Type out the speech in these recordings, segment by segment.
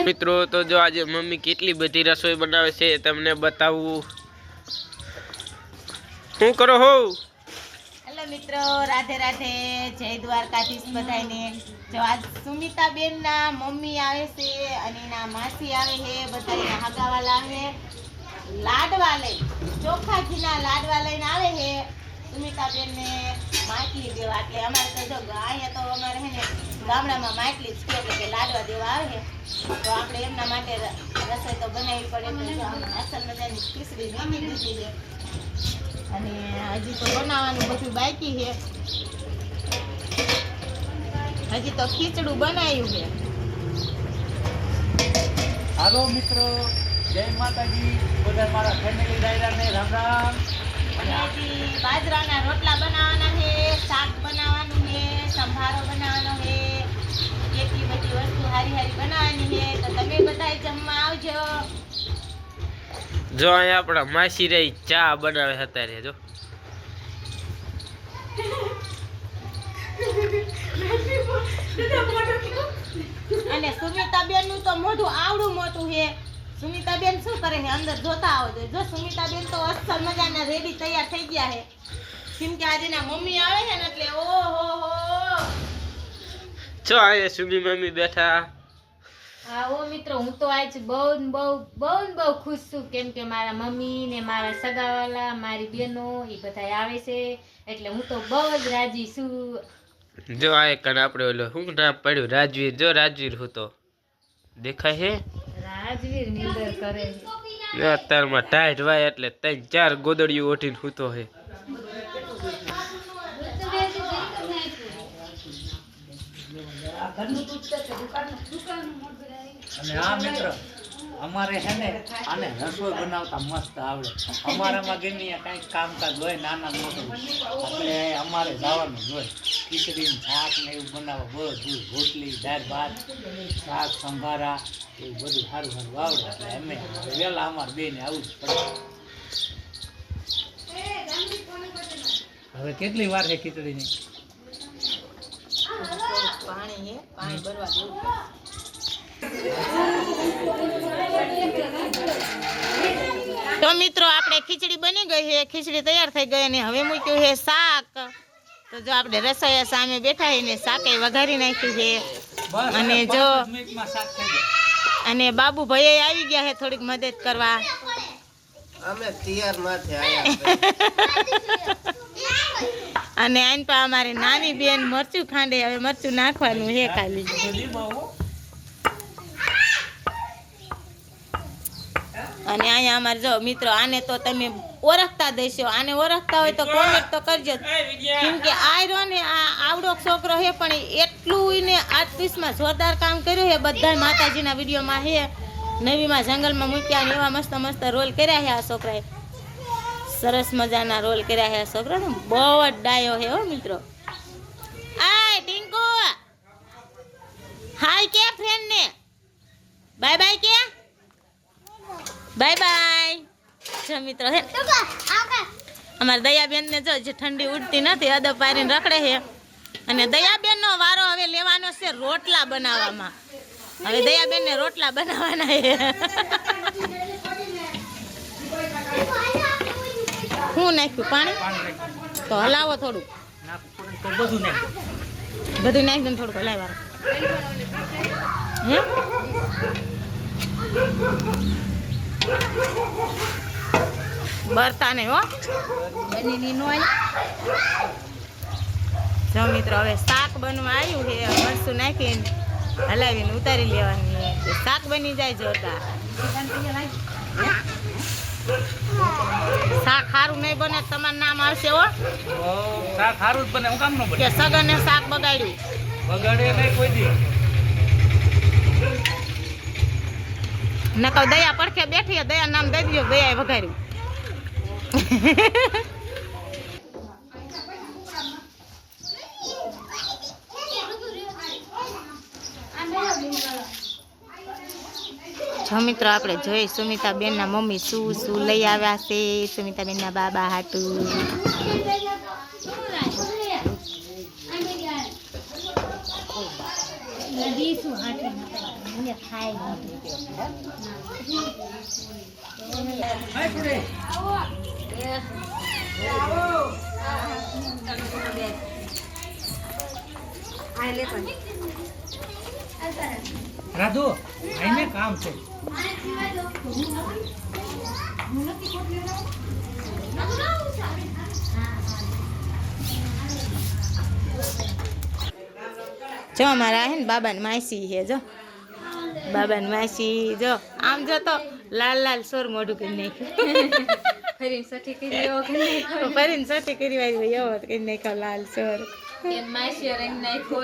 મિત્રો તો જો આજે મમ્મી કેટલી બધી રસોઈ બનાવે છે તમને બતાવું। શું કરો હો? હેલો મિત્રો, રાધે રાધે, જય દ્વારકાધીશ બધાને। જો આજ સુમિતા બેન ના મમ્મી આવે છે અને એના માસી આવે છે, બધા હગાવાલા આવે, લાડવા લઈ, ચોખા ઘીના લાડવા લઈને આવે છે સુમિતા બેન ને માટલી દેવા। એટલે અમારે તો જો અહીંયા તો અમારે હે ને ગામડામાં માટલી જ કે લાડવા દેવા આવે છે, તો આપણે એમના માટે રસોઈ તો બનાવવી પડે। તો જો અસલ મજાની ખીચડી જમી દીધી છે અને હજી તો બનાવવાનું બધું બાકી છે, હજી તો ખીચડું બનાવ્યું છે। હાલો મિત્રો, જય માતાજી, બધા મારા ફેમિલી ડાયરાને રામ રામ। અને હજી બાજરાના રોટલા બનાવવાના છે, શાક બનાવવાનું છે, સંભારો બનાવવાનો છે, એટલી બધી વસ્તુ હારી હારી બનાવવાની છે, તો તમે બધા જમવા આવજો। જો અહીંયા આપણા માસી રહી ચા બનાવે અત્યારે જો। અને સુમિતાબેન નું તો મોઢું આવડું મોટું છે। સુમિતાબેન શું કરે છે અંદર જોતા આવો જો। સુમિતાબેન તો અસલ મજાના રેડી તૈયાર થઈ ગયા છે, કેમ કે આજે ના મમ્મી આવે છે ને એટલે ઓહો હો। જો અહીંયા સુમી મમ્મી બેઠા। હા ઓ મિત્રો, હું તો આજ બહુ ખુશ છું, કેમ કે મારા મમ્મી ને મારા સગાવાલા, મારી બહેનો એ બધા આવે છે, એટલે હું તો બહુ જ રાજી છું। જો આ કણ આપણે ઓલો શું નામ પડ્યું રાજવીર। જો રાજવીર હું તો દેખાય હે રાજવીર નિંદર કરે છે। અત્યારમાં ટાઈટ વાય એટલે 3-4 ગોદડીયું ઓઠીને સૂતો હે। અને આ મિત્ર અમારે છે ને આને રસોઈ બનાવતા મસ્ત આવડે। અમારામાં ગમે કંઈક કામકાજ હોય નાના મોટું, આપણે અમારે જવાનું જ હોય। ખીચડી શાક ને એવું બનાવવા બધું, રોટલી દાળ ભાત શાક સંભારા એવું બધું સારું સારું આવડે, એટલે અમે વહેલા અમારે બેને આવવું જ પડે। હવે કેટલી વાર છે ખીચડીની? પાણી છે, પાણી ભરવા દેવું। તો મિત્રો આપણે ખીચડી બની ગઈ છે, ખીચડી તૈયાર થઈ ગઈ અને હવે મૂક્યું છે શાક। તો જો આપણે રસોઈયા સામે બેઠા છે ને શાકે વઘારી નાખ્યું છે, અને જો અને બાબુ ભાઈ આવી ગયા છે થોડીક મદદ કરવા। અમે તૈયાર માથે આયા અને આઈન પા અમારી નાની બેન મરચું ખાંડે, હવે મરચું નાખવાનું છે ખાલી। અને અહીંયા અમારે જો મિત્રો, આને તો તમે ઓળખતા દેશો, આને ઓળખતા હોય તો કોમેન્ટ તો કરજો, કેમ કે આયરો ને આ આવડો છોકરો છે પણ એટલું એને આર્ટિસ્ટમાં જોરદાર કામ કર્યું છે। બધા માતાજીના વિડીયોમાં છે, નવીમાં જંગલમાં મૂક્યા ને એવા મસ્ત મસ્ત રોલ કર્યા છે આ છોકરાએ, સરસ મજાના રોલ કર્યા છે આ છોકરો, બહુ જ ડાયો છે હો મિત્રો। આય ટિંકુ હાય કે ફ્રેન્ડ ને બાય બાય કે બાય બાય। જો મિત્રો હે અમારા દયાબેન ને જો જે ઠંડી ઉડતી નથી, અદબ પારીને રખડે છે, અને દયાબેન નો વારો હવે લેવાનો છે રોટલા બનાવવામાં। હવે દયાબેન ને રોટલા બનાવવાના છે। શું નાખ્યું પાણી? તો હલાવો થોડું, બધું નાખી દે થોડુંક હલાવવાનું હે। બરતા નહીં હો બની નો। જો મિત્રો હવે શાક બનવા આવ્યું છે, મરચું નાખીને હલાવીને ઉતારી લેવાની, શાક બની જાય જોરદાર। શાક સારું નહીં બને તમારું નામ આવશે હો। શાક સારું જ બને, હું કામ ન બને કે સગને શાક બગાડ્યું? બગાડે નહીં કોઈ દી। નકર દયા પડખે બેઠી, દયા નામ દઈ દીધો, દયા વઘાર્યું। જો મિત્રો આપણે જોઈ સુમિતાબેન ના મમ્મી શું લઈ આવ્યા છે સુમિતાબેન ના બાબા હાટું। દીશું હાથી મને ખાય રાધુ આઈને કામ છે જો અમારા હે ને બાબાની માસી છે જો બાબાની માસી જો આમ જો તો લાલ લાલ સોર મોઢું કરી નાખ્યું ફરીને સઠી કરી એવો કરી નાખ્યો. ફરીને સટી કરી વાળી એવો કરી નાખ્યો લાલ સોર એમ માસી રંગ નાખ્યો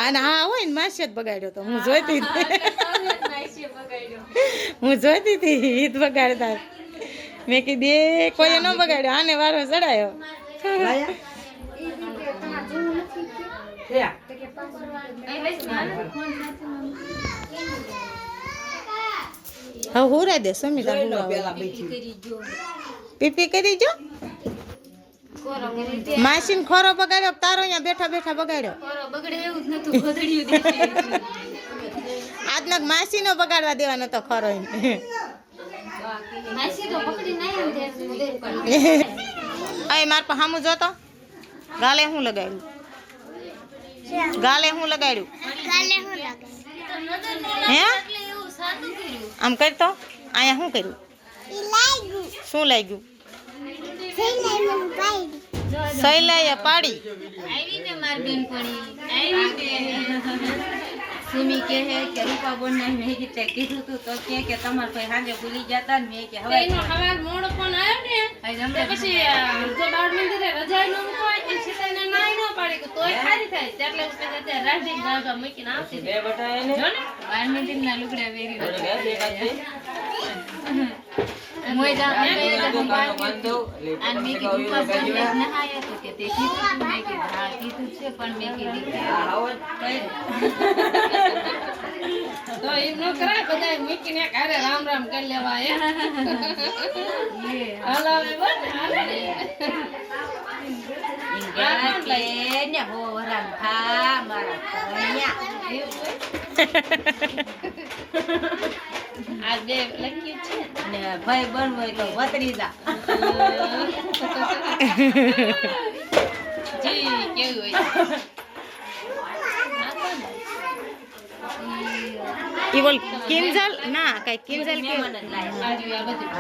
અને હા હોય ને માસી જ બગાડ્યો તો હું જોઈતી હતી. માસીએ બગાડ્યો. હું જોઈતી હતી ઈદ બગાડતા મેં કીધી કોઈ ન બગાડ્યો આને વારો ચડાયો હવે હુરા દે સુમિતા પીપી કરી જો માસીન ખોરો બગાડ્યો તારો અહીંયા બેઠા બેઠા બગાડ્યો બગડે એવું જ નતું ગધડિયું દેખાય. આજનો માસીનો બગાડવા દેવાનો તો ખરો એને. માસી તો પકડી નહીં પડી. અહીં માર પર સામું જોતો ગાલે હું લગાડ્યું ગાલે હું લગાડ્યું હે આમ કરતો અહીંયા શું કર્યું શું લાગ્યું સૈલાએ પાડી આવીને માર બેનપણી આવી સુમી કહે કે રૂપા બોન ને મેં કીધું તું તો કે તમાર કોઈ હાજે ભૂલી જતા ને મેં કે હવે એનો હવાર મોડો પણ આવ્યો ને પછી જો બાળ મંદિરે રજાઈ ન મૂકવાય એ સીતાને નાઈ ન પાડે કે તોય ખાલી થાય એટલે ઉસકે જતે રાજી દાદા મૂકીને આવતી બે બટા એને જો ને બાર મિનિટ ના લુગડા વેરી મોય જા અને મેં કે રૂપા બોન ને નહાયા તો કે તે કીધું મેં કે હા કીધું છે પણ મેં કીધું તો એમ ન કરાય બધાય મૂકીને કારે રામ રામ કરી લેવાય હાલો હવે બોલ હાલો ને હો વરામ થા મારા આ બે લખ્યું છે ને ભાઈ બનવો તો વતરી જા જી કેવું હોય ઈ બોલ કિંજલ ના કઈ કિંજલ કે આજુ આ બધું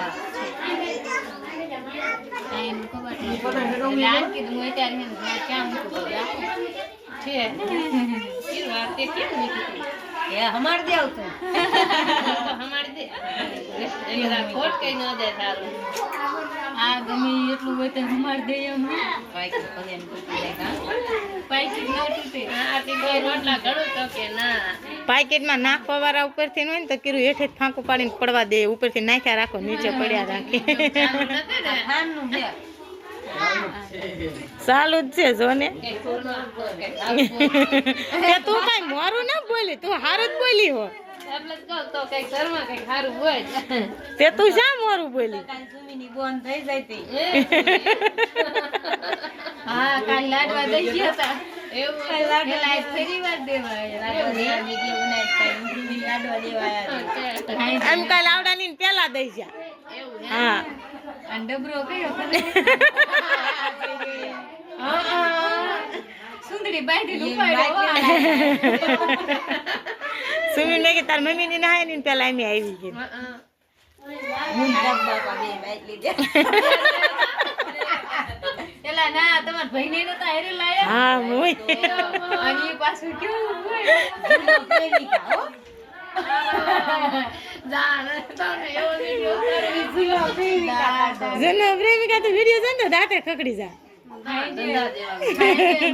એમ ખબર લાલ કીધું હોય ત્યારે એમ ક્યાં મૂકું છે એ વાત તે કેમ નીકળી એ હમાર દેવ તું તો હમાર દે એટલે આ ખોટ કઈ ન દે સારું આ ગમે એટલું હોય તો હમાર દે એમ પાઈક પગેન તૂટી જાય પાઈક ન તૂટે આ તે કોઈ રોટલા ઘડું તો કે ના પાકેટમાં નાખવા વાળા ઉપરથી હોય ને તો કીધું હેઠે ફાંકું પાડીને પડવા દે ઉપરથી નાખ્યા રાખો નીચે પડ્યા રાખે ખાનનું છે ચાલુ જ છે જો ને કે કોનો તે તું કઈ મોરું ના બોલી તું હારું જ બોલી હો એટલે કહો તો કઈ ઘરમાં કઈ સારું હોય જ. તે તું શા મોરું બોલી કાલ સુમીની બોન થઈ જાય તી એ હા કાલ લાડવા દઈ ગયા હતા એવું કાલ લાડવા ફરી વાર દેવા લાડવા દેવા નીકળી બનાવી કાલ સુમી લાડવા દેવા આવ્યા એમ કાલ આવડાની ને પેલા દઈ જા એવું હા અને ડબરો કયો સુંદરી બાઈથી ઉપાડ્યો સુમી ને કે તાર મમ્મી ની ના ને પેલા એમ આવી ગઈ હું ડબ્બા પા બે બાઈક લીધા એલા ના તમાર ભાઈને નતા હેરે લાયા હા મોય અને ઈ પાછું કેવું હોય જૂનો પ્રેમિકા હો જાણ તમે એવો વિડિયો કરો જૂનો પ્રેમિકા જનો પ્રેમિકા તો વિડિયો જોન તો દાંતે ખકડી જા ધંધા જેવા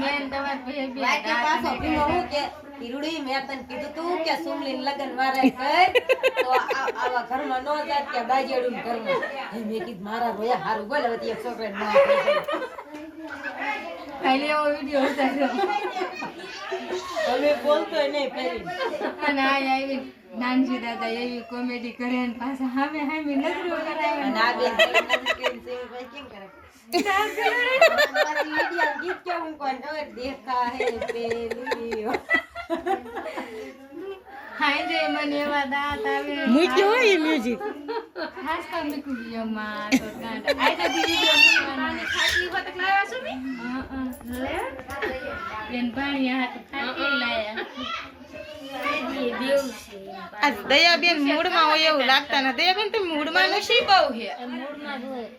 મેન તમાર ભાઈ બે પાછો પીનો હું કે ઈરુડી મેં તને કીધું તું કે સુમલીન લગન વારે કર તો આવા ઘરમાં નો જાત કે બાજેડું ઘરમાં મેં કીધું મારા રોયા હારું બોલે વતી એક છોકરાને ના ખાલી એવો વિડિયો ઉતાર્યો અમે બોલતોય નહીં ફરી અને આ આવી નાનજી દાદા એવી કોમેડી કરે ને પાછા હામે હામે નજરો કરાવે અને આ બે નજર કરીને સેવ ભાઈ કેમ કરે વિડિયો ગીત કેવું કોણ હવે દેખા હે પેલી મને એવા દાંત આવે મૂક્યો હોય એ મ્યુઝિક. ખાસ તો મૂકી દીધો માં તો કાંડા આ તો વિડિયો મને ખાટલી હોત લાવ્યા છો મે લે બેન પાણી હાથ ખાટલી લાયા આ દયાબેન મૂડમાં હોય એવું લાગતા નથી. દયાબેન તમે મૂડમાં નથી? બહુ હે મૂડમાં હોય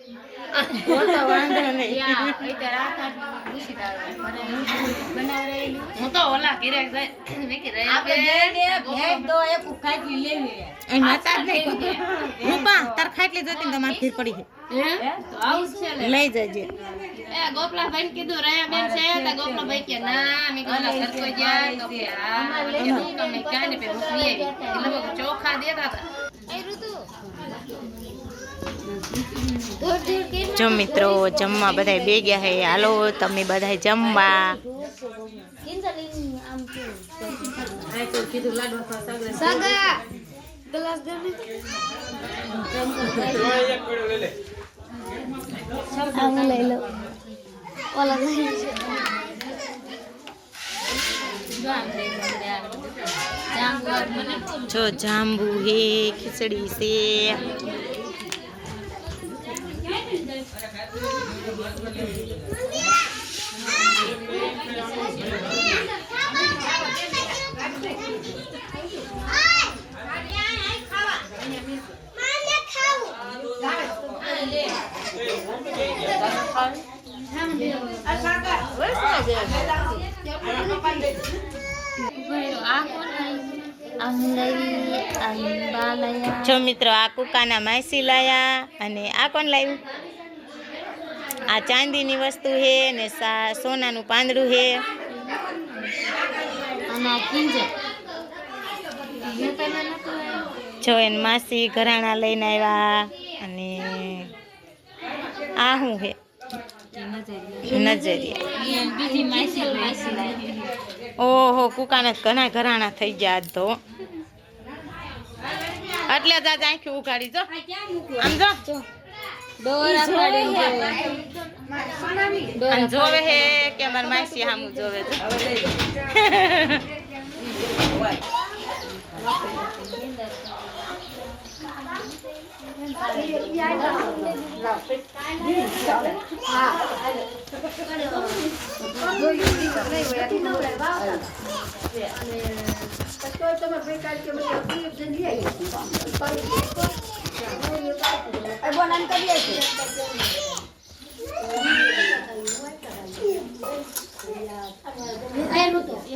તો વાંધો નહીં. યા એટલે રાત દૂષિત આવે બનાવરેલી હું તો ઓલા ઘરે જાય મે કે રે આપણે જઈને ભેટ દો એક ખાટલી લેવી એ માતા જ નહીં. રૂપા તાર ખાટલી જોતી ને તમારે ખીર પડી છે, હે તો આવું છે લે લઈ જજે. એ ગોપલા ભાઈ ને કીધું રહ્યા બેન છે તો ગોપલા ભાઈ કે ના મે કોલા ઘર કોઈ ગયા તો કે હા કીધું તમે ક્યાં ને પે મૂકી એટલે લોકો ચોખા દેતા હતા જો મિત્રો જમવા બધાય બે ગયા હે. હાલો તમે બધાય જમવા. જો જાંબુ હે, ખીચડી છે. જો મિત્રો આ કુકાના માસી લાયા અને આ કોણ લાવ્યું? આ ચાંદીની વસ્તુ હે ને સોનાનું પાંદડું હે. જો એને માસી ઘરાણા લઈને આવ્યા. અને આ શું હે? નજરિયા. ઓહો કુકાના ઘણા ઘરાણા થઈ ગયા આજ તો. એટલે જ આજ આંખી ઉઘાડી. જો આમ જો આમ જોવે હે કે અમાર માસી સામું જોવે છે.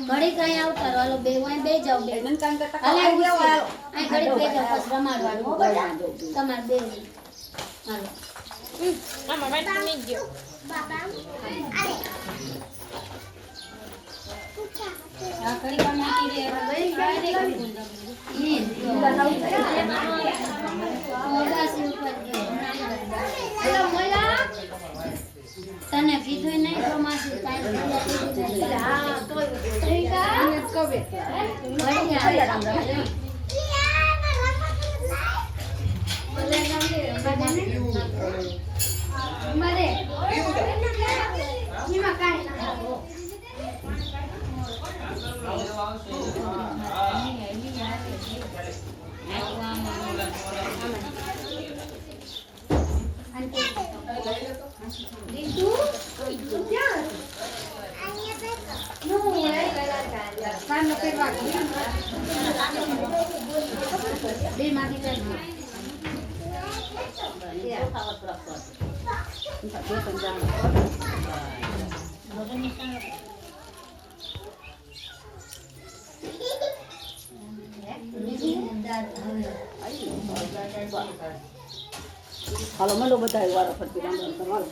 ઘડી કઈ આવતા હાલો બે વાય બે જાવ બે મન કામ કરતા હાલે આ ઘડી બે જાવ બસ રમાડવાનું તમાર બે હાલો આમાં બેઠા નહીં ગયો. આ ઘડી કામ આતી રે તને કીધું નહીં તો માસી કાઈ હા તો કવે મારે એમાં કાઈ ના હાલો મંડો બધા વારો ફરતી રામ રામ તમારો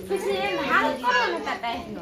પછી એને હાલ કરો ને તા ટાઈપનો.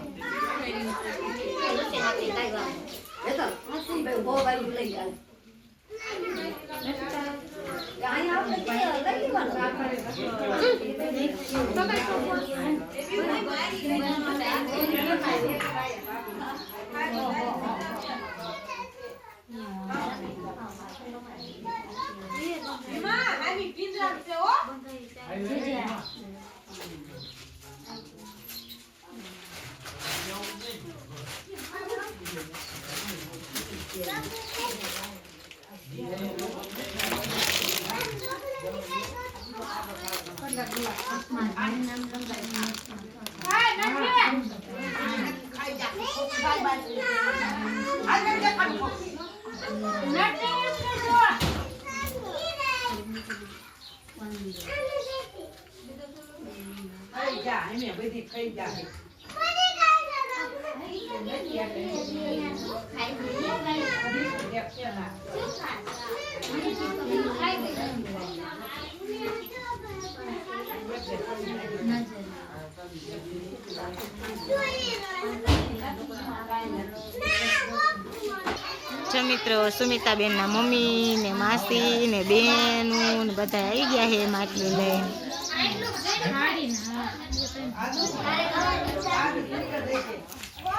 જો મિત્રો સુમિતાબેન ના મમ્મી ને માસી ને બેનું ને બધા આવી ગયા છે માટલી લઈને.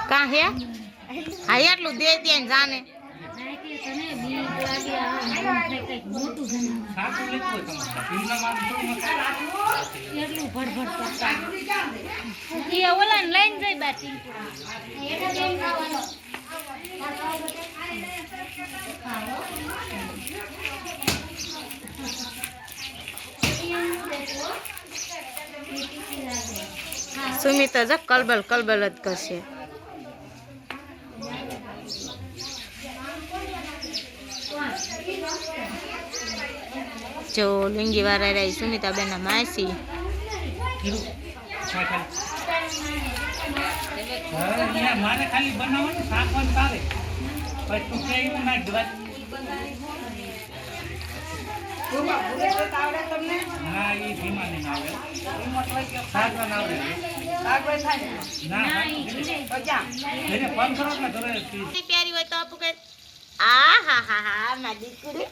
કા હે હા એટલું દે ત્યાં જાને ઓલા લઈને જઈ બાટી સુમિતા જો કલબલ કલબલ જ કરશે. જો લુંગી વાળા રહી સુમિતાબેન ના માસી. મારે ખાલી બનાવવાનું શાકવાનું તારે પછી તું કે એવું ના જવા ના એ ધીમા નહીં આવે શાકવાનું આવડે ના એને ફોન કરો ને ઘરે પ્યારી હોય તો આપું કઈ. આ હા હા હા મારી દીકરી.